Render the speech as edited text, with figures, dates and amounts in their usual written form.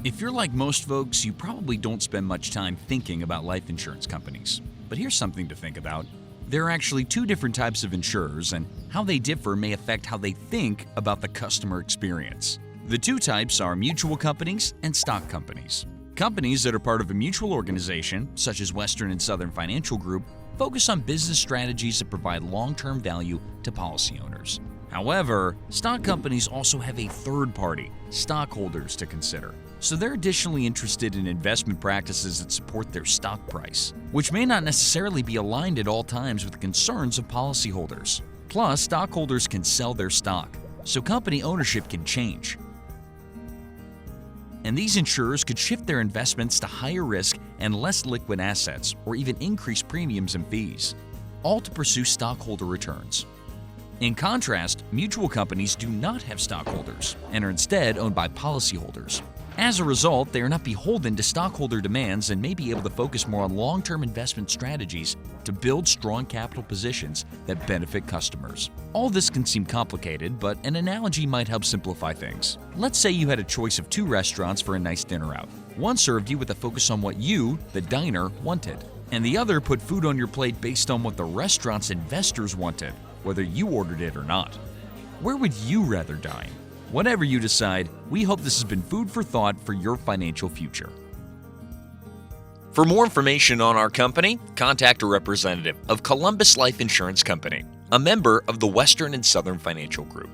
If you're like most folks, you probably don't spend much time thinking about life insurance companies. But here's something to think about. There are actually two different types of insurers, and how they differ may affect how they think about the customer experience. The two types are mutual companies and stock companies. Companies that are part of a mutual organization, such as Western and Southern Financial Group, focus on business strategies that provide long-term value to policy owners. However, stock companies also have a third party, stockholders, to consider. So they're additionally interested in investment practices that support their stock price, which may not necessarily be aligned at all times with the concerns of policyholders. Plus, stockholders can sell their stock, so company ownership can change. And these insurers could shift their investments to higher risk and less liquid assets, or even increase premiums and fees, all to pursue stockholder returns. In contrast, mutual companies do not have stockholders and are instead owned by policyholders. As a result, they are not beholden to stockholder demands and may be able to focus more on long-term investment strategies to build strong capital positions that benefit customers. All this can seem complicated, but an analogy might help simplify things. Let's say you had a choice of two restaurants for a nice dinner out. One served you with a focus on what you, the diner, wanted, and the other put food on your plate based on what the restaurant's investors wanted, whether you ordered it or not. Where would you rather dine? Whatever you decide, we hope this has been food for thought for your financial future. For more information on our company, contact a representative of Columbus Life Insurance Company, a member of the Western and Southern Financial Group.